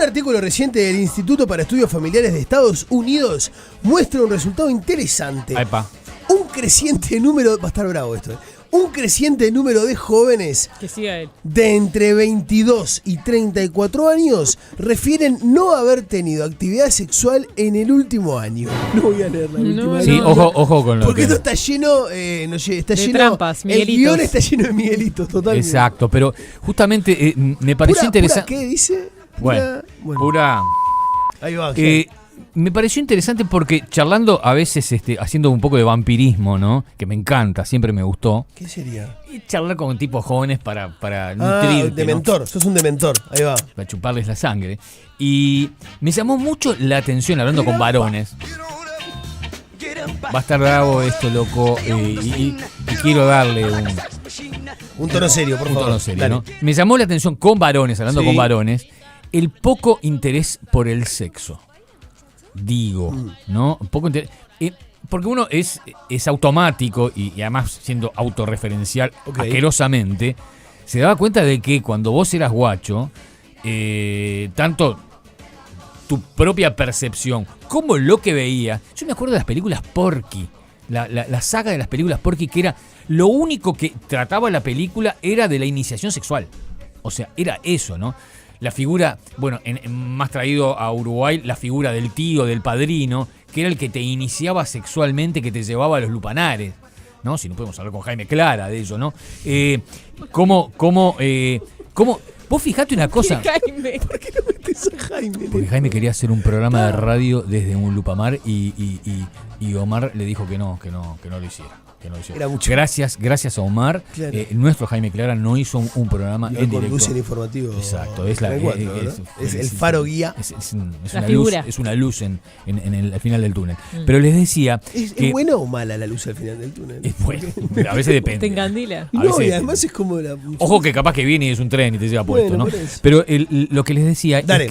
artículo reciente del Instituto para Estudios Familiares de Estados Unidos muestra un resultado interesante. Epa. Un creciente número, va a estar bravo esto, un creciente número de jóvenes Que siga él. de entre 22 y 34 años refieren no haber tenido actividad sexual en el último año. No voy a leer la última. Sí, ojo con lo Porque que... esto está lleno, está De lleno, trampas, el Miguelitos. guión está lleno de Miguelitos, totalmente. Exacto, pero justamente me pareció interesante... ¿Qué dice? Bueno, pura... Ahí va. Ángel. Me pareció interesante porque charlando a veces haciendo un poco de vampirismo, ¿no? Que me encanta, siempre me gustó. ¿Qué sería? Y charlar con tipos jóvenes para nutrirte, dementor, ¿no? sos un dementor, ahí va. Para chuparles la sangre. Y me llamó mucho la atención hablando con varones. Va a estar bravo esto, loco, y quiero darle un tono serio, por favor. Un tono serio, Dale. ¿no? Me llamó la atención con varones, hablando Sí. con varones, el poco interés por el sexo. Digo, ¿no? Un poco interés. Porque uno es automático y además siendo autorreferencial asquerosamente, se daba cuenta de que cuando vos eras guacho, tanto tu propia percepción como lo que veía. Yo me acuerdo de las películas Porky, la saga de las películas Porky, que era lo único que trataba la película era de la iniciación sexual. O sea, era eso, ¿no? La figura, bueno, más traído a Uruguay, la figura del tío, del padrino, que era el que te iniciaba sexualmente, que te llevaba a los lupanares, ¿no? Si no podemos hablar con Jaime Clara de eso, ¿no? ¿Cómo? Vos fijate una cosa. Jaime. ¿Por qué no metes a Jaime? Porque Jaime quería hacer un programa de radio desde un lupamar y Omar le dijo que no lo hiciera. Era mucho. Gracias a Omar, Claro. Nuestro Jaime Clara no hizo un programa en directo. Conduce el informativo. Exacto, es el faro guía. Es La una luz en el al final del túnel. Pero les decía ¿Es que buena o mala la luz al final del túnel? es bueno, a veces depende. Te encandila. Y A no, veces- y además es como la... Ojo que capaz que viene y es un tren y te lleva puesto, Bueno, ¿no? por eso. Pero lo que les decía Dale. es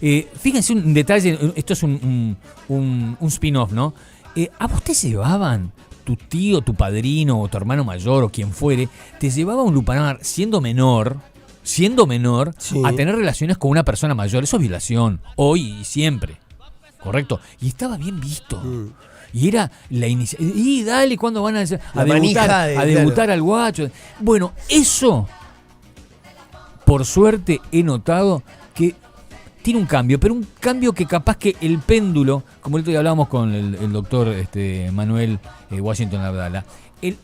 que, fíjense un detalle, esto es un spin-off, ¿no? ¿A vos te llevaban tu tío, tu padrino o tu hermano mayor o quien fuere, te llevaba a un lupanar siendo menor, Sí. a tener relaciones con una persona mayor? Eso es violación, hoy y siempre, ¿correcto? Y estaba bien visto. Y era la iniciativa. Y dale, ¿cuándo van a manija de- debutar claro. al guacho? Bueno, eso, por suerte, he notado que tiene un cambio, pero un cambio que capaz que el péndulo, como el otro día hablábamos con el doctor Manuel Washington Abdala,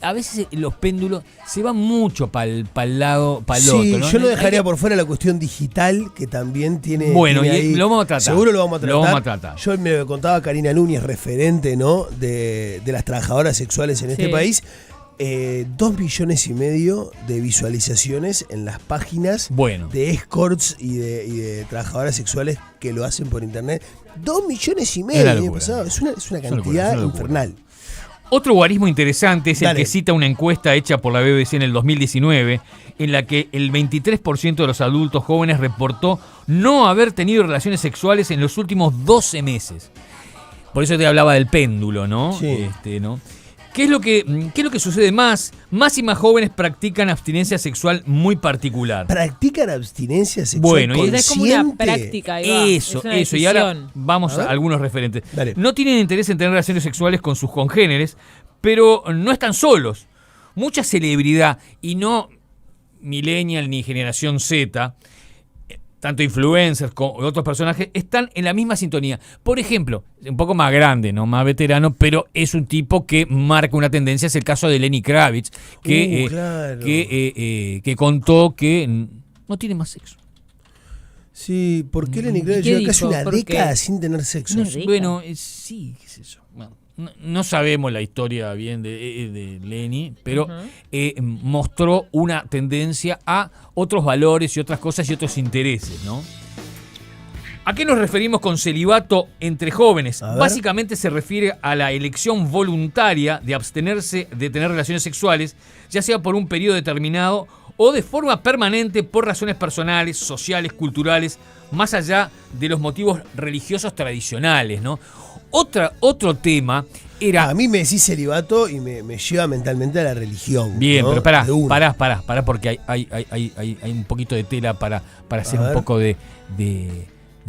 a veces los péndulos se van mucho para el lado, para el Sí, otro, ¿no? yo no dejaría por fuera la cuestión digital, que también tiene... Bueno, tiene y ahí- lo vamos a tratar. Seguro lo vamos a tratar. Lo vamos a tratar. Yo me contaba Karina Núñez, referente, ¿no? de las trabajadoras sexuales en este Sí. país. 2,5 millones de visualizaciones en las páginas Bueno. de escorts y de trabajadoras sexuales que lo hacen por internet. 2,5 millones Es una el año locura. pasado. Es una locura, cantidad es una locura. infernal. Otro guarismo interesante es el Dale. que cita una encuesta hecha por la BBC en el 2019, en la que el 23% de los adultos jóvenes reportó no haber tenido relaciones sexuales en los últimos 12 meses. Por eso te hablaba del péndulo, ¿no? Sí. ¿No? ¿Qué es lo que sucede más? Más y más jóvenes practican abstinencia sexual muy particular. ¿Practican abstinencia sexual Bueno, y Es como una consciente? práctica. Ahí va. Eso, Es una eso. Y ahora decisión. vamos A a ver. algunos referentes. Dale. No tienen interés en tener relaciones sexuales con sus congéneres, pero no están solos. Mucha celebridad, y no millennial ni generación Z, tanto influencers como otros personajes, están en la misma sintonía. Por ejemplo, un poco más grande, no más veterano, pero es un tipo que marca una tendencia. Es el caso de Lenny Kravitz, que, claro. que contó que no tiene más sexo. Sí, ¿por qué Lenny Kravitz ¿Qué lleva casi dijo? una ¿Por qué? década sin tener sexo? Una década. Bueno, sí, qué sé yo. Bueno, no sabemos la historia bien de Lenny, pero mostró una tendencia a otros valores y otras cosas y otros intereses, ¿no? ¿A qué nos referimos con celibato entre jóvenes? A ver. Básicamente se refiere a la elección voluntaria de abstenerse de tener relaciones sexuales, ya sea por un periodo determinado o de forma permanente por razones personales, sociales, culturales, más allá de los motivos religiosos tradicionales, ¿no? Otro tema era... A mí me decís celibato y me lleva mentalmente a la religión. Bien, ¿no? pero De una. pará, porque hay un poquito de tela para hacer A un ver. poco de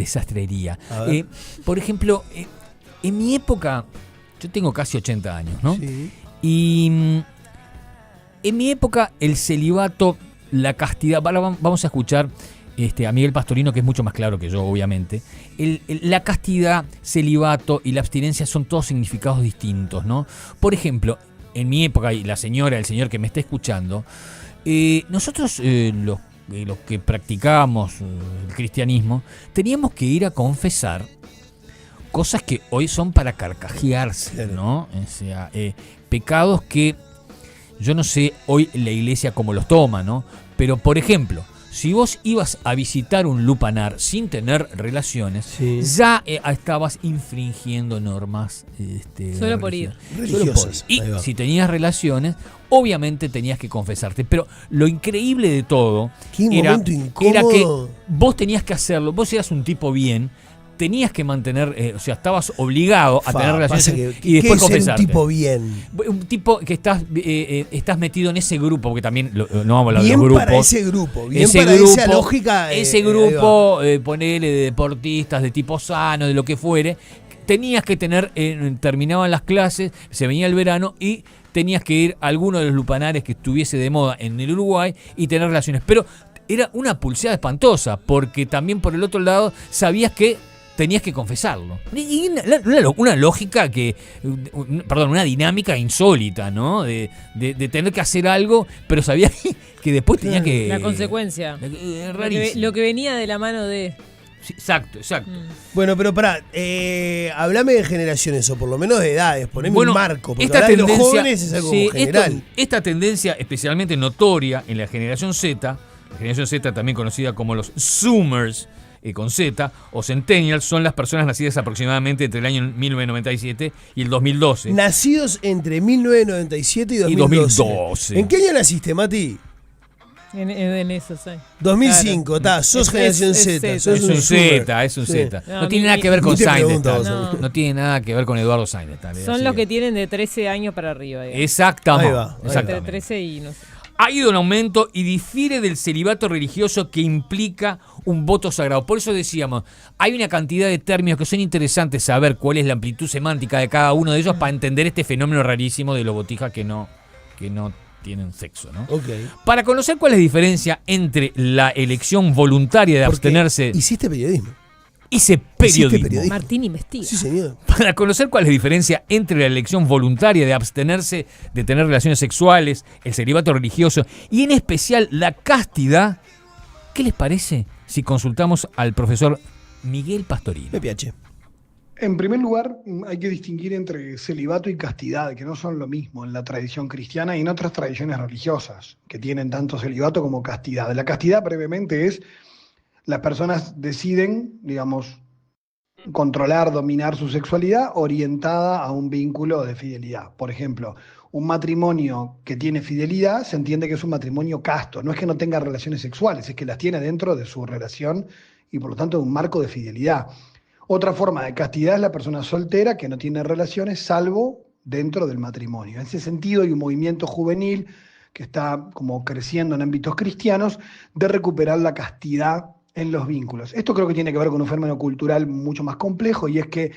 de sastrería. A ver. Por ejemplo, en mi época, yo tengo casi 80 años, ¿no? Sí. Y en mi época el celibato, la castidad, vamos a escuchar a Miguel Pastorino, que es mucho más claro que yo, obviamente. La castidad, celibato y la abstinencia son todos significados distintos, ¿no? Por ejemplo, en mi época, y la señora, el señor que me está escuchando, nosotros los que practicábamos el cristianismo, teníamos que ir a confesar cosas que hoy son para carcajearse, Claro. ¿no? O sea, pecados que yo no sé hoy la iglesia cómo los toma, ¿no? Pero, por ejemplo, si vos ibas a visitar un lupanar sin tener relaciones, Sí. ya estabas infringiendo normas Solo por ir. Religiosas. Y Ahí va. si tenías relaciones, obviamente tenías que confesarte. Pero lo increíble de todo Qué era momento incómodo. que vos tenías que hacerlo. Vos eras un tipo bien, tenías que mantener, o sea, estabas obligado a tener relaciones pasa y después ¿qué es ser confesarte. un tipo bien? Un tipo que estás metido en ese grupo, porque también no vamos a hablar de Bien los grupos. para ese grupo, bien Ese para grupo, esa lógica. ese ahí va. grupo, ponele de deportistas, de tipo sano, de lo que fuere, tenías que tener, terminaban las clases, se venía el verano y tenías que ir a alguno de los lupanares que estuviese de moda en el Uruguay y tener relaciones. Pero era una pulseada espantosa, porque también por el otro lado sabías que tenías que confesarlo. Y una lógica una dinámica insólita, ¿no? De tener que hacer algo, pero sabías que después tenías que... La consecuencia. Rarísimo. Lo que venía de la mano de... Sí, exacto. Bueno, pero pará, hablame de generaciones, o por lo menos de edades, poneme Bueno, un marco, porque esta hablar de los tendencia, jóvenes es algo sí, como general. esta tendencia especialmente notoria en la generación Z también conocida como los Zoomers, con Z, o Centennials, son las personas nacidas aproximadamente entre el año 1997 y el 2012. Nacidos entre 1997 y 2012. ¿En qué año naciste, Mati? En eso, sí. 2005, está, sos Es- generación es Z. Z. sos Es un un zoomer. Z, es un Sí. Z. No, No tiene nada que ver con ni te pregunto, Seinfeld. no. No tiene nada que ver con Eduardo Seinfeld. Son los que tienen de 13 años para arriba. digamos. Exactamente. Ahí va, ahí va. Entre Exactamente. 13 y no sé. Ha ido en aumento y difiere del celibato religioso que implica un voto sagrado. Por eso decíamos, hay una cantidad de términos que son interesantes saber cuál es la amplitud semántica de cada uno de ellos para entender este fenómeno rarísimo de los botijas que no tienen sexo, ¿no? Ok. Para conocer cuál es la diferencia entre la elección voluntaria de Porque abstenerse, hiciste periodismo. hice periodismo. periodismo. Martín investiga. Sí, señor. Para conocer cuál es la diferencia entre la elección voluntaria de abstenerse de tener relaciones sexuales, el celibato religioso y en especial la castidad, ¿qué les parece si consultamos al profesor Miguel Pastorino? PPH. En primer lugar, hay que distinguir entre celibato y castidad, que no son lo mismo en la tradición cristiana y en otras tradiciones religiosas, que tienen tanto celibato como castidad. La castidad, brevemente, es las personas deciden, digamos, controlar, dominar su sexualidad orientada a un vínculo de fidelidad. Por ejemplo, un matrimonio que tiene fidelidad se entiende que es un matrimonio casto. No es que no tenga relaciones sexuales, es que las tiene dentro de su relación y por lo tanto de un marco de fidelidad. Otra forma de castidad es la persona soltera que no tiene relaciones salvo dentro del matrimonio. En ese sentido hay un movimiento juvenil que está como creciendo en ámbitos cristianos de recuperar la castidad en los vínculos. Esto creo que tiene que ver con un fenómeno cultural mucho más complejo y es que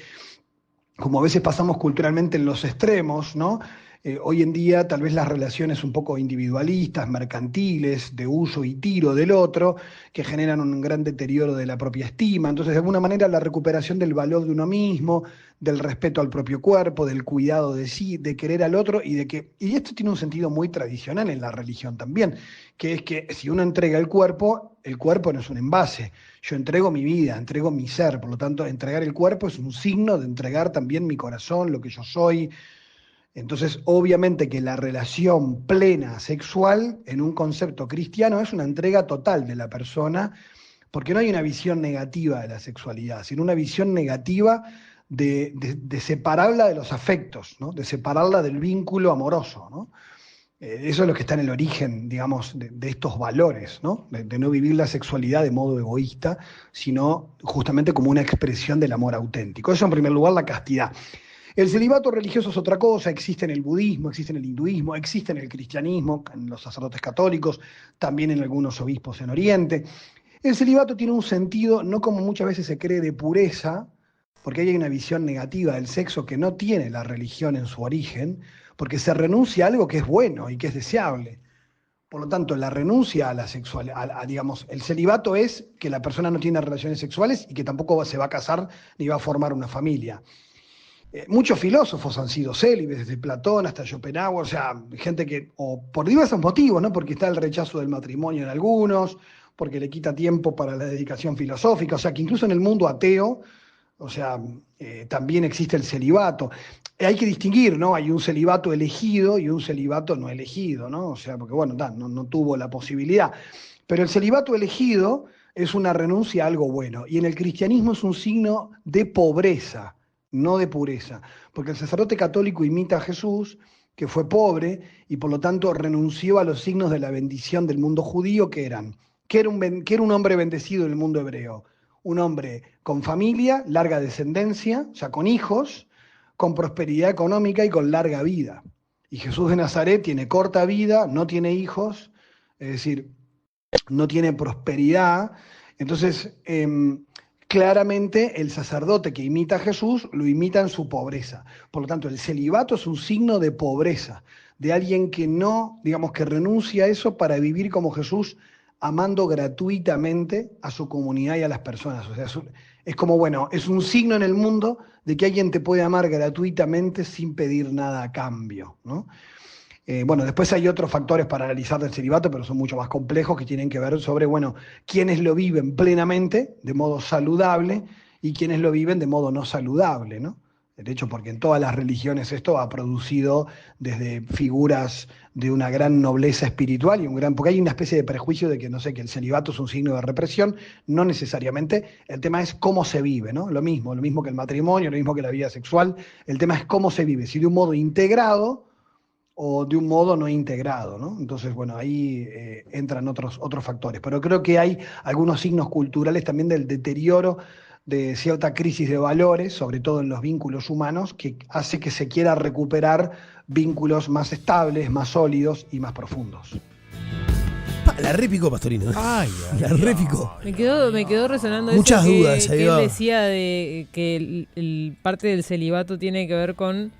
como a veces pasamos culturalmente en los extremos, ¿no? Hoy en día tal vez las relaciones un poco individualistas, mercantiles, de uso y tiro del otro, que generan un gran deterioro de la propia estima. Entonces, de alguna manera, la recuperación del valor de uno mismo, del respeto al propio cuerpo, del cuidado de sí, de querer al otro y esto tiene un sentido muy tradicional en la religión también, que es que si uno entrega el cuerpo no es un envase. Yo entrego mi vida, entrego mi ser, por lo tanto, entregar el cuerpo es un signo de entregar también mi corazón, lo que yo soy. Entonces, obviamente que la relación plena sexual en un concepto cristiano es una entrega total de la persona, porque no hay una visión negativa de la sexualidad, sino una visión negativa de separarla de los afectos, ¿no? De separarla del vínculo amoroso, ¿no? Eso es lo que está en el origen, digamos, de estos valores, ¿no? De no vivir la sexualidad de modo egoísta, sino justamente como una expresión del amor auténtico. Eso en primer lugar, la castidad. El celibato religioso es otra cosa, existe en el budismo, existe en el hinduismo, existe en el cristianismo, en los sacerdotes católicos, también en algunos obispos en Oriente. El celibato tiene un sentido, no como muchas veces se cree, de pureza, porque hay una visión negativa del sexo que no tiene la religión en su origen, porque se renuncia a algo que es bueno y que es deseable. Por lo tanto, la renuncia a la sexualidad, digamos, el celibato es que la persona no tiene relaciones sexuales y que tampoco se va a casar ni va a formar una familia. Muchos filósofos han sido célibes, desde Platón hasta Schopenhauer, o sea, gente que, o por diversos motivos, ¿no? Porque está el rechazo del matrimonio en algunos, porque le quita tiempo para la dedicación filosófica, o sea, que incluso en el mundo ateo, o sea, también existe el celibato. Hay que distinguir, ¿no? Hay un celibato elegido y un celibato no elegido, ¿no? O sea, porque bueno, no tuvo la posibilidad. Pero el celibato elegido es una renuncia a algo bueno. Y en el cristianismo es un signo de pobreza, no de pureza. Porque el sacerdote católico imita a Jesús, que fue pobre, y por lo tanto renunció a los signos de la bendición del mundo judío, que era un hombre bendecido en el mundo hebreo. Un hombre con familia, larga descendencia, o sea, con hijos, con prosperidad económica y con larga vida. Y Jesús de Nazaret tiene corta vida, no tiene hijos, es decir, no tiene prosperidad. Entonces, claramente el sacerdote que imita a Jesús lo imita en su pobreza. Por lo tanto, el celibato es un signo de pobreza, de alguien que no, digamos, que renuncia a eso para vivir como Jesús, amando gratuitamente a su comunidad y a las personas. O sea, es como, bueno, es un signo en el mundo de que alguien te puede amar gratuitamente sin pedir nada a cambio, ¿no? Bueno, después hay otros factores para analizar del celibato, pero son mucho más complejos, que tienen que ver sobre, bueno, quiénes lo viven plenamente, de modo saludable, y quiénes lo viven de modo no saludable, ¿no? De hecho, porque en todas las religiones esto ha producido desde figuras de una gran nobleza espiritual y porque hay una especie de prejuicio de que, no sé, que el celibato es un signo de represión. No necesariamente. El tema es cómo se vive, ¿no? Lo mismo que el matrimonio, lo mismo que la vida sexual. El tema es cómo se vive, si de un modo integrado o de un modo no integrado, ¿no? Entonces, bueno, ahí entran otros factores. Pero creo que hay algunos signos culturales también del deterioro de cierta crisis de valores, sobre todo en los vínculos humanos, que hace que se quiera recuperar vínculos más estables, más sólidos y más profundos. La repicó, Pastorino. Ay, la repicó. Me quedó resonando muchas eso dudas, que él decía de que el parte del celibato tiene que ver con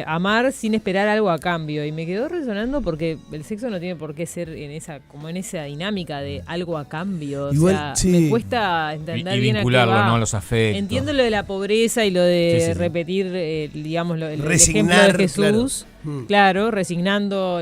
amar sin esperar algo a cambio, y me quedó resonando porque el sexo no tiene por qué ser en esa dinámica de algo a cambio. Igual, o sea, sí. me cuesta entender y bien vincularlo, a qué va. ¿no? Los afectos. Entiendo lo de la pobreza y lo de Sí. repetir, digamos, el Resignar, ejemplo de Jesús, claro. Claro, resignando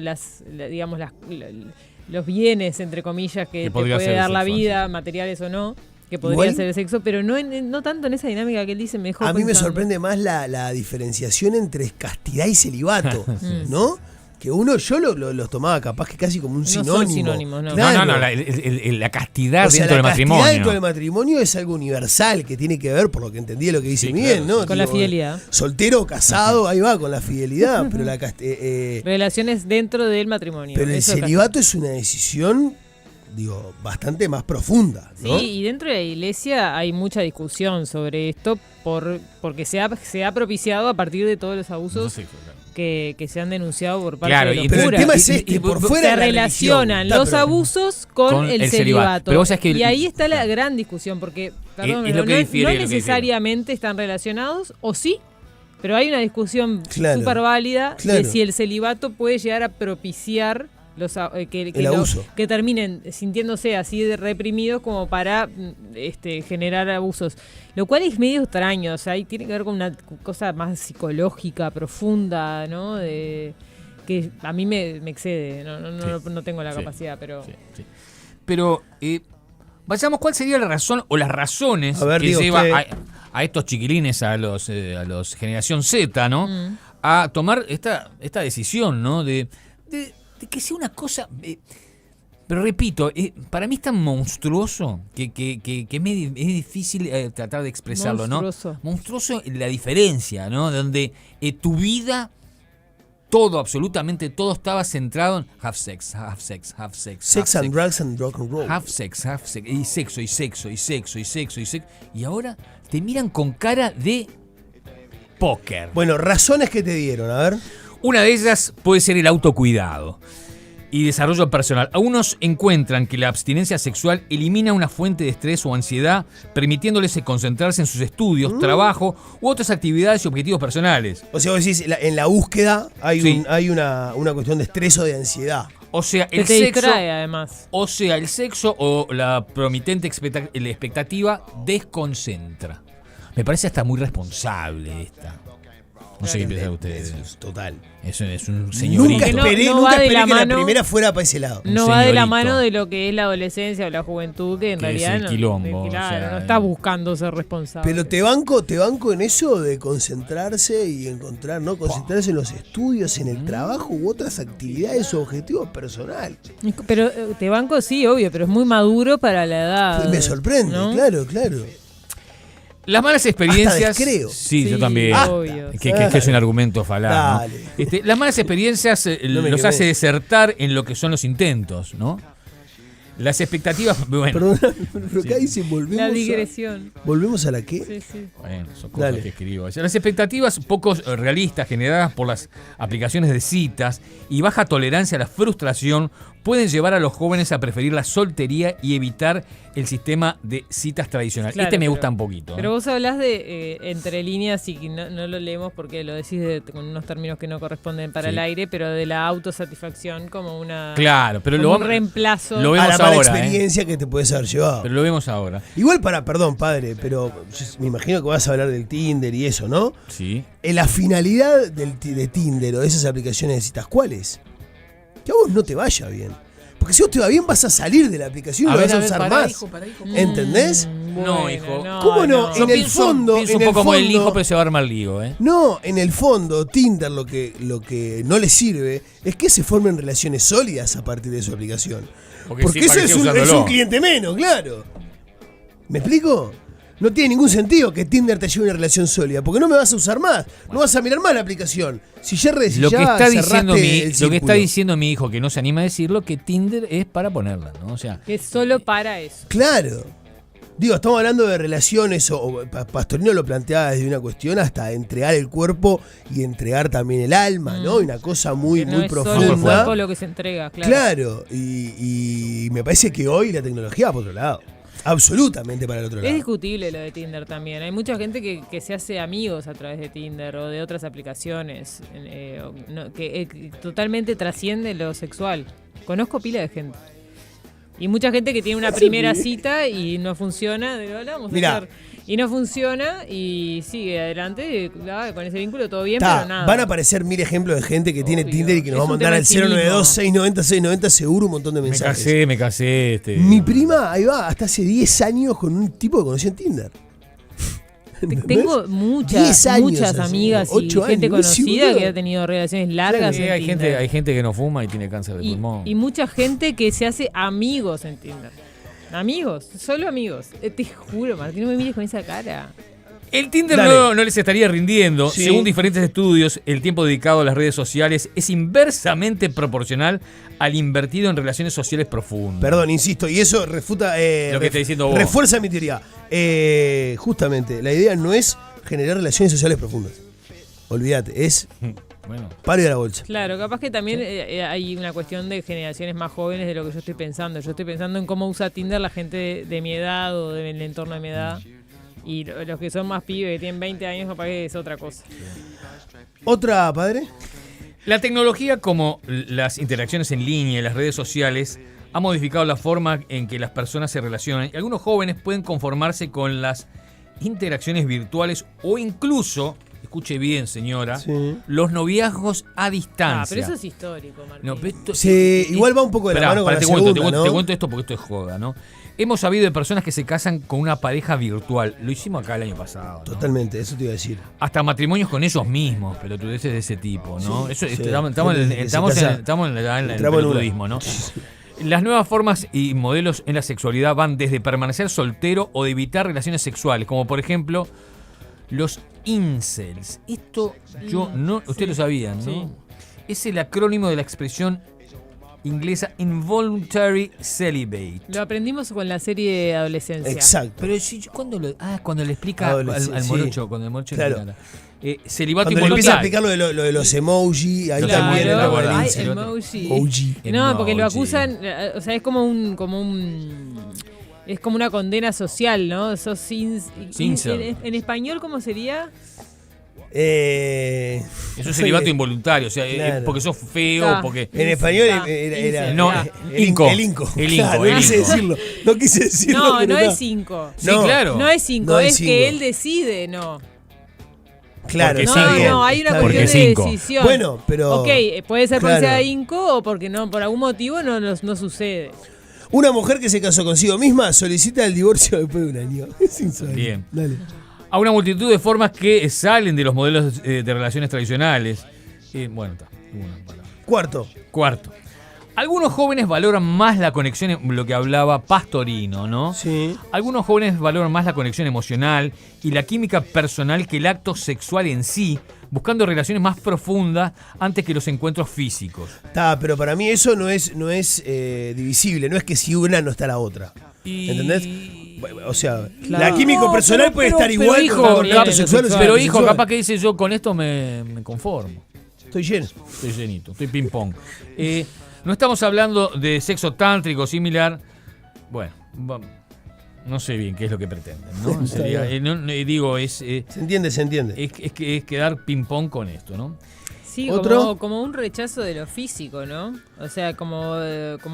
los bienes, entre comillas, que te podría puede ser el dar la sexo, vida, materiales o no, que podría Igual, ser el sexo, pero no tanto en esa dinámica que él dice. Me dejó a mí me pensando. sorprende más la diferenciación entre castidad y celibato, ¿no? Que yo los tomaba capaz que casi como un sinónimo. No son sinónimos, no. Claro. No, la castidad O sea, dentro del la matrimonio. castidad dentro del matrimonio es algo universal, que tiene que ver, por lo que entendí de lo que dice Sí, Miguel, claro, ¿no? Con la fidelidad. Soltero, casado, ahí va, con la fidelidad, pero Relaciones dentro del matrimonio. pero el Eso celibato es una decisión, bastante más profunda, ¿no? Sí, y dentro de la iglesia hay mucha discusión sobre esto porque se ha propiciado a partir de todos los abusos que se han denunciado por parte de los pero curas. el tema es por fuera se de la relacionan religión. los abusos con el celibato. Pero vos sabés que y ahí está la gran discusión, porque perdón, es lo que difiere, no necesariamente están relacionados, o sí, pero hay una discusión Claro, súper válida claro. de si el celibato puede llegar a propiciar El abuso. que terminen sintiéndose así de reprimidos como para generar abusos, lo cual es medio extraño. O sea, ahí tiene que ver con una cosa más psicológica, profunda, ¿no? Que a mí me excede. No tengo la capacidad, pero Sí. Pero vayamos, ¿cuál sería la razón o las razones que lleva a estos chiquilines, a los generación Z, ¿no? A tomar esta decisión, ¿no? De que sea una cosa, pero repito, para mí es tan monstruoso que es difícil tratar de expresarlo, monstruoso. ¿no? Monstruoso la diferencia, ¿no? Donde tu vida, todo, absolutamente todo estaba centrado en have sex, Sex and drugs and rock and roll. have sex, y sexo, y ahora te miran con cara de póker. Bueno, razones que te dieron, a ver. Una de ellas puede ser el autocuidado. y desarrollo personal. Algunos encuentran que la abstinencia sexual elimina una fuente de estrés o ansiedad, permitiéndoles concentrarse en sus estudios, trabajo u otras actividades y objetivos personales. O sea, vos decís, en la búsqueda hay, Sí. hay una cuestión de estrés o de ansiedad. O sea, Que el te sexo, distrae, además. o sea, el sexo o la promitente la expectativa desconcentra. Me parece hasta muy responsable esta. No sé qué piensan ustedes. Es total. Es un señorito. Nunca No- esperé, no nunca va de esperé la que la mano. primera fuera para ese lado. No va de la señorito. mano de lo que es la adolescencia o la juventud, que en Que es realidad el quilombo, claro, o sea, no está buscando ser responsable. Pero te banco en eso de concentrarse y encontrar, ¿no? Concentrarse en los estudios, en el trabajo u otras actividades o objetivos personales. Pero te banco sí, obvio, pero es muy maduro para la edad. Me sorprende, ¿no? claro. Las malas experiencias. Hasta descreo. Sí, Sí, yo también. obvio. Que es un argumento falaz. ¿no? Dale. Las malas experiencias No me los quemé. hace desertar en lo que son los intentos, ¿no? Las expectativas. Bueno, Perdón, pero acá dice La digresión. ¿Volvemos a la qué? Sí, sí. bueno, son cosas Dale. que escribo. Las expectativas poco realistas generadas por las aplicaciones de citas y baja tolerancia a la frustración pueden llevar a los jóvenes a preferir la soltería y evitar el sistema de citas tradicional. Claro, Me pero- gusta un poquito. Pero vos hablás de entre líneas y que no lo leemos porque lo decís con unos términos que no corresponden para Sí. el aire, pero de la autosatisfacción como una Claro, pero como lo un vamos- reemplazo. lo A vemos la mala ahora, experiencia que te puedes haber llevado. Pero lo vemos ahora. Igual perdón, padre, pero me imagino que vas a hablar del Tinder y eso, ¿no? Sí. La finalidad de Tinder o de esas aplicaciones de citas, ¿cuál es? Que a vos no te vaya bien. Porque si vos te va bien, vas a salir de la aplicación y no vas a usar más. pará, hijo. ¿Entendés? No, hijo. ¿Cómo no? Yo En el pienso, fondo- pienso en un el poco como el fondo- hijo, pero se va a armar lío, ¿eh? No, en el fondo, Tinder lo que no le sirve es que se formen relaciones sólidas a partir de su aplicación. Porque Porque sí, eso ¿para es qué un usándolo? cliente menos, claro. ¿Me explico? No tiene ningún sentido que Tinder te lleve una relación sólida, porque no me vas a usar más, no vas a mirar más la aplicación. Si ya Lo que está cerraste diciendo el lo que está círculo. diciendo mi hijo, que no se anima a decirlo, que Tinder es para ponerla, ¿no? O sea, Que es solo para eso. Claro. Digo, estamos hablando de relaciones, Pastorino lo planteaba desde una cuestión hasta entregar el cuerpo y entregar también el alma, ¿no? Y una cosa muy, Que no muy es solo el profunda. cuerpo lo que se entrega, claro. Claro, y me parece que hoy la tecnología va por otro lado. Absolutamente para el otro Es lado. discutible lo de Tinder también. Hay mucha gente que se hace amigos a través de Tinder o de otras aplicaciones que totalmente trasciende lo sexual. Conozco pila de gente. Y mucha gente que tiene una primera cita y no funciona, digo, "Hola, vamos a Mirá. hacer". Y no funciona y sigue adelante con ese vínculo todo bien, Está, pero nada. van a aparecer 1000 ejemplos de gente que tiene Obvio. Tinder y que nos Es va a un mandar tema al de cinismo. 092-690-690 seguro un montón de mensajes. me casé. Mi prima, ahí va, hasta hace 10 años con un tipo que conocí en Tinder. ¿Entendés? Tengo 10 muchas años hace, amigas y 8 gente años, conocida boludo. que ha tenido relaciones largas Sí, en hay Tinder. gente que no fuma y tiene cáncer de pulmón. Y mucha gente que se hace amigos en Tinder. Amigos, solo amigos. Te juro, Martín, no me mires con esa cara. El Tinder Dale. no les estaría rindiendo. Sí. Según diferentes estudios, el tiempo dedicado a las redes sociales es inversamente proporcional al invertido en relaciones sociales profundas. Perdón, insisto, y eso refuta. Lo que está diciendo vos. Refuerza mi teoría. Justamente, la idea no es generar relaciones sociales profundas. Olvídate, es Bueno, paro de la bolsa. Claro, capaz que también hay una cuestión de generaciones más jóvenes de lo que yo estoy pensando. Yo estoy pensando en cómo usa Tinder la gente de mi edad o del entorno de mi edad. Y los que son más pibes, que tienen 20 años, capaz que es otra cosa. ¿Otra, padre? la tecnología, como las interacciones en línea y las redes sociales, ha modificado la forma en que las personas se relacionan. Y algunos jóvenes pueden conformarse con las interacciones virtuales o incluso, escuche bien, señora, Sí. los noviazgos a distancia. Ah, pero eso es histórico, Martín. No, pero esto- Sí, igual va un poco de la Esperá, mano con pará, la te segunda, cuento, ¿no? te cuento esto porque esto es joda, ¿no? Hemos sabido de personas que se casan con una pareja virtual. Lo hicimos acá el año pasado, ¿no? Totalmente, eso te iba a decir. Hasta matrimonios con ellos mismos, pelotudeces de ese tipo, ¿no? Sí, Eso, sí. estamos Gente que se casa. en el Entramos en una. pelotudismo, ¿no? Las nuevas formas y modelos en la sexualidad van desde permanecer soltero o de evitar relaciones sexuales, como por ejemplo los incels. Esto yo no, ustedes lo sabían, ¿no? Sí. Es el acrónimo de la expresión inglesa Involuntary Celibate. Lo aprendimos con la serie de adolescencia. Exacto. Pero cuando le explica al morocho, sí. cuando el morocho Claro. le celibato Cuando le empieza a involuntario. explicar lo de los emoji, ahí Claro, también la era guardia. Ay, Sí, emoji. emoji. No, porque lo Emoji. acusan, o sea, es como es como una condena social, ¿no? Sos Sincero. en español, ¿cómo sería? Eso es celibato involuntario, o sea, Claro. porque sos feo, Ah. porque... En español Ah, era no, el inco. El inco. El inco, Claro, el no quise inco. decirlo. No quise decirlo. No, pero no es 5. Sí, No. claro. No es 5, No es es que cinco. él decide, no. Claro, Porque No, está bien, no, hay una está cuestión Porque de cinco. decisión. Bueno, pero. Ok, puede ser porque claro. sea inco o porque no, por algún motivo no sucede. Una mujer que se casó consigo misma solicita el divorcio después de un año. Es insólito. Bien. Dale. A una multitud de formas que salen de los modelos de relaciones tradicionales. Bueno, está. Una palabra. Cuarto. Algunos jóvenes valoran más la conexión, lo que hablaba Pastorino, ¿no? Sí. Algunos jóvenes valoran más la conexión emocional y la química personal que el acto sexual en sí, buscando relaciones más profundas antes que los encuentros físicos. Está, pero para mí eso no es divisible. No es que si una no está la otra. ¿Entendés? O sea, Claro. la química No, personal puede estar pero, igual hijo, con el acto sexual. o sin pero acto hijo, sexual. capaz que dice yo con esto me conformo. Estoy lleno. Estoy llenito, estoy ping pong. No estamos hablando de sexo tántrico similar. Bueno, no sé bien qué es lo que pretenden, ¿no? Está Sería, bien. digo, es Se entiende. es quedar ping pong con esto, ¿no? Sí, ¿Otro? como un rechazo de lo físico, ¿no? O sea, como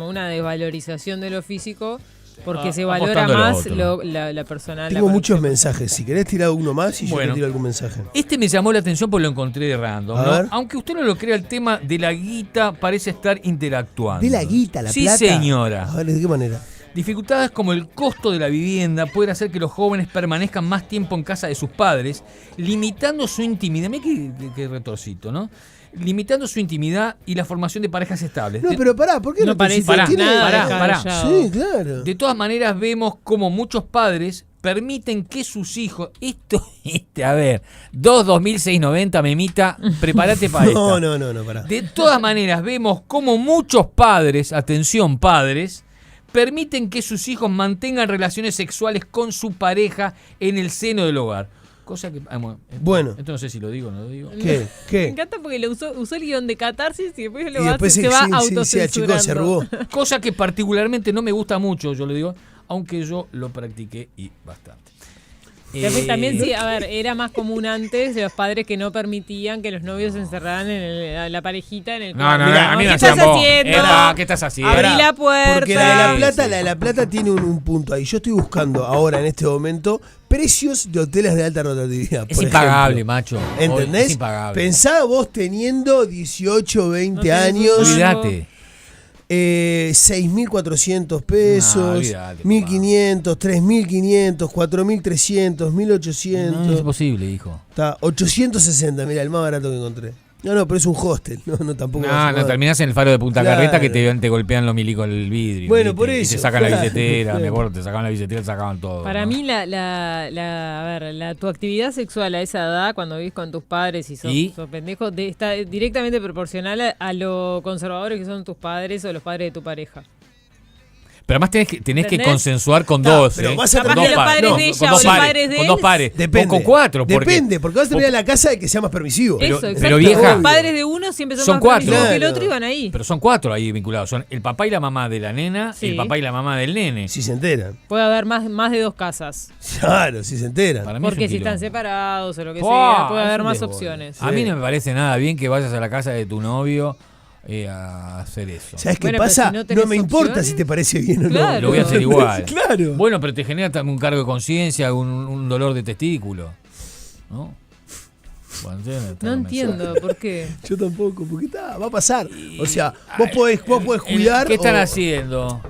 una desvalorización de lo físico porque se valora apostando a lo más otro. la personal. Tengo la muchos parte- mensajes. Si querés tirar uno más y yo Bueno. te tiro algún mensaje. Este me llamó la atención porque lo encontré de random, A ¿no? ver. Aunque usted no lo crea, el tema de la guita parece estar interactuando. ¿De la guita, la sí, plata? señora. A ver, ¿de qué manera? Dificultades como el costo de la vivienda pueden hacer que los jóvenes permanezcan más tiempo en casa de sus padres, limitando su intimidad. Mira qué retorcito, ¿no? Limitando su intimidad y la formación de parejas estables. No, pero pará, ¿por qué No no te parece citas? pará, nada pará. descabellado. Sí, claro. De todas maneras, vemos como muchos padres permiten que sus hijos. A ver, 22690, memita, prepárate para esto. No, pará. De todas maneras, vemos como muchos padres, atención padres, permiten que sus hijos mantengan relaciones sexuales con su pareja en el seno del hogar. Cosa que... Bueno. Esto no sé si lo digo o no lo digo. ¿Qué? Me ¿Qué? encanta porque usó el guión de catarsis y después, Y después se va sí, autocensurando. chicos, se arrugó. Cosa que particularmente no me gusta mucho, yo lo digo, aunque yo lo practiqué y bastante. También sí, a ver, era más común antes de los padres que no permitían que los novios se encerraran en la parejita en el cuarto. Mirá, a mí ¿qué me estás hacían vos. haciendo? ¿Qué estás haciendo? Abrí la puerta. Porque la Sí, de La Plata tiene un punto ahí. Yo estoy buscando ahora en este momento precios de hoteles de alta rotatividad. Es por impagable, ejemplo. macho. ¿Entendés? Es impagable. Pensá vos teniendo 18, 20 No tenés años. un Olvídate. 6.400 pesos, olvídate, 1.500, 3.500, 4.300, 1.800. No es posible, hijo. Está 860, mira, el más barato que encontré. No, pero es un hostel. No, tampoco. vas a No, poder. terminás en el faro de Punta Claro. Carreta que te golpean los milicos el vidrio. Bueno, ¿viste? por Y eso, te sacan la claro, billetera, claro. me acuerdo, te sacaban la billetera, te sacaban todo. Para ¿no? mí, tu actividad sexual a esa edad, cuando vivís con tus padres y sos pendejo, está directamente proporcional a lo conservadores que son tus padres o los padres de tu pareja. Pero además tenés que ¿Entendés? consensuar con No, dos. pero ¿eh? vas a Con Capaz dos que los pares. padres No, de ella con o dos los pares, padres de con él. dos pares. Depende. O con cuatro. Depende, porque vas a terminar en la casa de que sea más permisivo. Pero- Eso, exacto. pero vieja- Los padres de uno siempre son, Son más cuatro. permisivos que el Claro. otro y van ahí. Pero son cuatro ahí vinculados. Son el papá y la mamá de la nena, Sí. el papá y la mamá del nene. Si se enteran. Puede haber más de dos casas. Claro, si se enteran. Para mí es Porque un si están quilombo. separados o lo que ¡Fua! sea, puede Es haber un más desborde. opciones. A mí no me parece nada bien que vayas a la casa de tu novio a hacer eso. ¿Sabes qué Bueno, pero pasa? si no tenés me importa opciones. si te parece bien o no. Claro. Lo voy a hacer igual. Claro. Bueno, pero te genera también un cargo de conciencia, un dolor de testículo. ¿No? Bueno, No entiendo por qué. Yo tampoco, porque va a pasar. O sea, vos podés cuidar. ¿Qué están o- haciendo?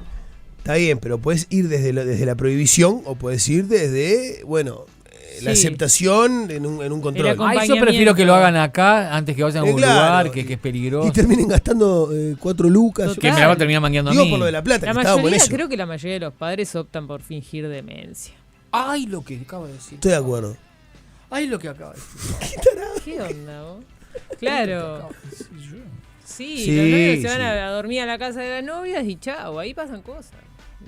Está bien, pero puedes ir desde la prohibición o puedes ir desde, la Sí. aceptación en un control. El Ay, yo acompañamiento. prefiero que lo hagan acá antes que vayan a un Claro. lugar que es peligroso. Y terminen gastando 4 lucas. Total. Que me la va a terminar mangueando a Digo mí. por lo de la plata, La que estábamos en mayoría, eso. creo que la mayoría de los padres optan por fingir demencia. Ay, lo que acaba de decir. Estoy de acuerdo. Ay, lo que acaba de decir. ¿Qué onda vos? Claro. Sí, Sí, los novios se van sí. a dormir a la casa de las novias y chao, ahí pasan cosas.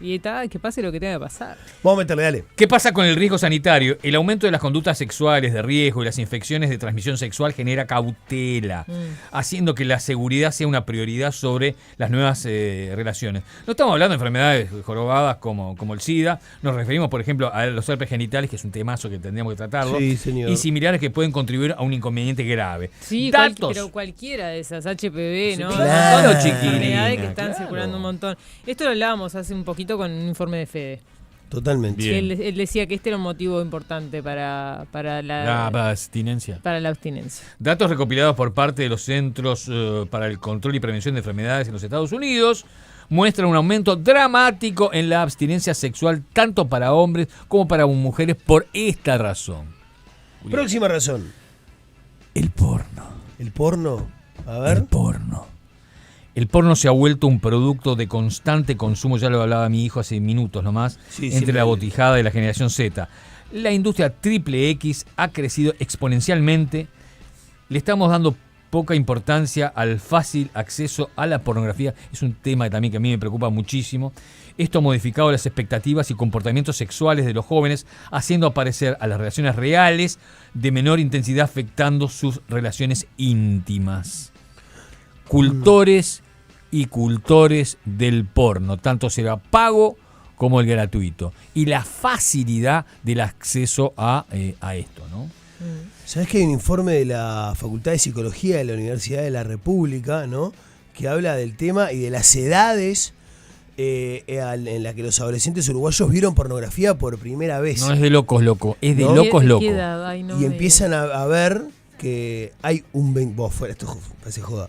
Y está, que pase lo que tenga que pasar. Vamos a meterle, dale. ¿Qué pasa con el riesgo sanitario? El aumento de las conductas sexuales de riesgo y las infecciones de transmisión sexual genera cautela, haciendo que la seguridad sea una prioridad sobre las nuevas relaciones. No estamos hablando de enfermedades jorobadas como el SIDA, nos referimos, por ejemplo, a los herpes genitales, que es un temazo que tendríamos que tratarlo, Sí, señor. y similares que pueden contribuir a un inconveniente grave. Sí, Datos. pero cualquiera de esas, HPV, ¿no? Claro, Todas las chiquilina, enfermedades que están claro. circulando un montón. Esto lo hablábamos hace un poquito con un informe de Fede. Totalmente. Bien. Él decía que este era un motivo importante para La la abstinencia. abstinencia. Datos recopilados por parte de los Centros para el Control y Prevención de Enfermedades en los Estados Unidos muestran un aumento dramático en la abstinencia sexual tanto para hombres como para mujeres por esta razón. Próxima razón. El porno. El porno. A El ver. porno. El porno se ha vuelto un producto de constante consumo, ya lo hablaba mi hijo hace minutos nomás, Sí, entre sí, la me- botijada de la generación Z. La industria triple X ha crecido exponencialmente. Le estamos dando poca importancia al fácil acceso a la pornografía. Es un tema también que a mí me preocupa muchísimo. Esto ha modificado las expectativas y comportamientos sexuales de los jóvenes, haciendo aparecer a las relaciones reales de menor intensidad, afectando sus relaciones íntimas. Cultores y cultores del porno, tanto será pago como el gratuito. Y la facilidad del acceso a esto, ¿no? ¿Sabés que hay un informe de la Facultad de Psicología de la Universidad de la República, ¿no? Que habla del tema y de las edades en la que los adolescentes uruguayos vieron pornografía por primera vez? No es de locos, loco. Es de ¿No? locos, ¿Qué loco. edad? Ay, no Y me empiezan a ver que hay un... Vos, fuera, esto parece joda.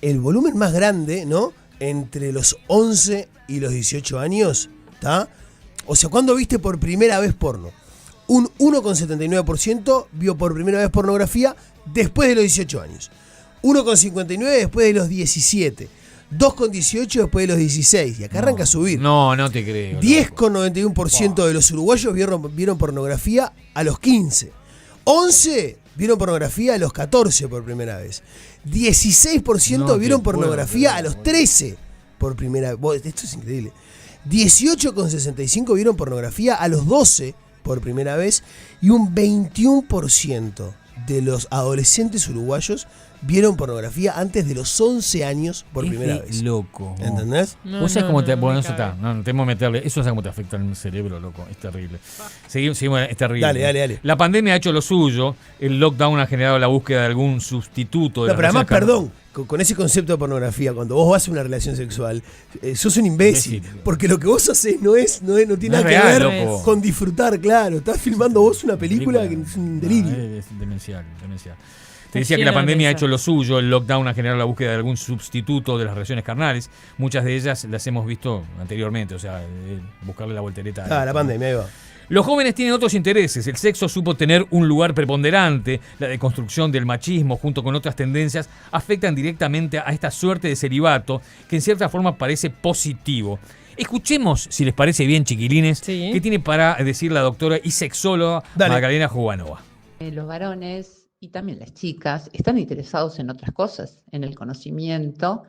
El volumen más grande, ¿no? Entre los 11 y los 18 años, ¿está? O sea, ¿cuándo viste por primera vez porno? Un 1,79% vio por primera vez pornografía después de los 18 años. 1,59% después de los 17. 2,18% después de los 16. Y acá arranca a subir. No, no te creo. 10,91% de los uruguayos vieron pornografía a los 15. 11 vieron pornografía a los 14 por primera vez. 16% No te vieron puedo pornografía creer, a los boludo. 13 por primera vez. Esto es increíble. 18,65 vieron pornografía a los 12 por primera vez. Y un 21% de los adolescentes uruguayos vieron pornografía antes de los 11 años por Es primera de vez. loco. ¿Entendés? No, ¿Vos sabés no, cómo no, te.? no Bueno, me eso está. cabe. No, tenemos que meterle. Eso es cómo te afecta el cerebro, loco. Es terrible. Seguimos, es terrible. Dale. La pandemia ha hecho lo suyo. El lockdown ha generado la búsqueda de algún sustituto. De No, las pero además, relaciones perdón, con ese concepto de pornografía, cuando vos vas a una relación sexual, sos un imbécil. Imbécil. Porque lo que vos haces no tiene No nada es que real, ver loco. con disfrutar, claro. Estás filmando vos una película que es un delirio. No, es demencial. Te decía que lleno la de pandemia ha mensajes. hecho lo suyo, el lockdown ha generado la búsqueda de algún sustituto de las relaciones carnales. Muchas de ellas las hemos visto anteriormente, o sea, buscarle la voltereta. Ah, la pandemia, ahí va. Los jóvenes tienen otros intereses. El sexo supo tener un lugar preponderante. La deconstrucción del machismo, junto con otras tendencias, afectan directamente a esta suerte de celibato que en cierta forma parece positivo. Escuchemos, si les parece bien, chiquilines, Sí. qué tiene para decir la doctora y sexóloga Dale. Magdalena Jubanova. Los varones y también las chicas están interesados en otras cosas, en el conocimiento,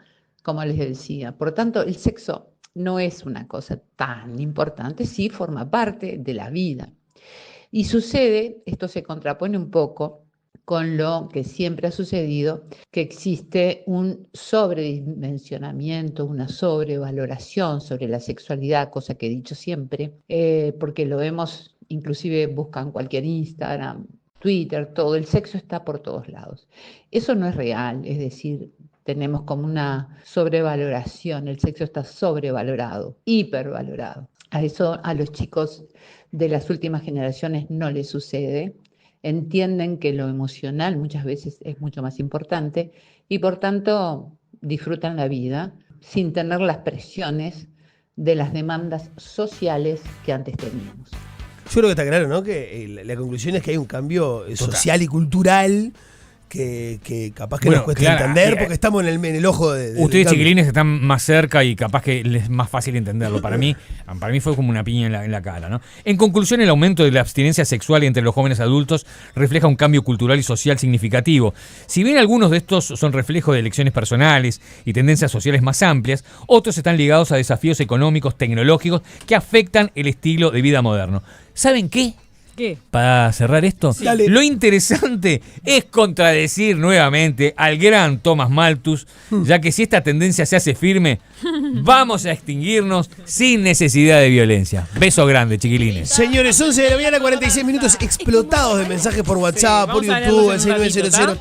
como les decía. Por lo tanto, el sexo no es una cosa tan importante, sí forma parte de la vida. Y sucede, esto se contrapone un poco con lo que siempre ha sucedido, que existe un sobredimensionamiento, una sobrevaloración sobre la sexualidad, cosa que he dicho siempre, porque lo vemos, inclusive buscan cualquier Instagram, Twitter, todo, el sexo está por todos lados. Eso no es real, es decir, tenemos como una sobrevaloración, el sexo está sobrevalorado, hipervalorado. A eso a los chicos de las últimas generaciones no les sucede, entienden que lo emocional muchas veces es mucho más importante y por tanto disfrutan la vida sin tener las presiones de las demandas sociales que antes teníamos. Yo creo que está claro, ¿no? Que la conclusión es que hay un cambio social y cultural que capaz que Bueno, nos cuesta claro, entender porque estamos en el ojo de ustedes chiquilines están más cerca y capaz que les es más fácil entenderlo. Para mí fue como una piña en la cara, ¿no? En conclusión, el aumento de la abstinencia sexual entre los jóvenes adultos refleja un cambio cultural y social significativo. Si bien algunos de estos son reflejo de elecciones personales y tendencias sociales más amplias, otros están ligados a desafíos económicos, tecnológicos que afectan el estilo de vida moderno. ¿Saben qué? ¿Qué? Para cerrar esto, Dale. lo interesante es contradecir nuevamente al gran Thomas Malthus, ya que si esta tendencia se hace firme, vamos a extinguirnos sin necesidad de violencia. Beso grande, chiquilines. Señores, 11 de la mañana, 46 minutos explotados de mensajes por WhatsApp, por vamos a YouTube, leerlos al en un ratito, 6900.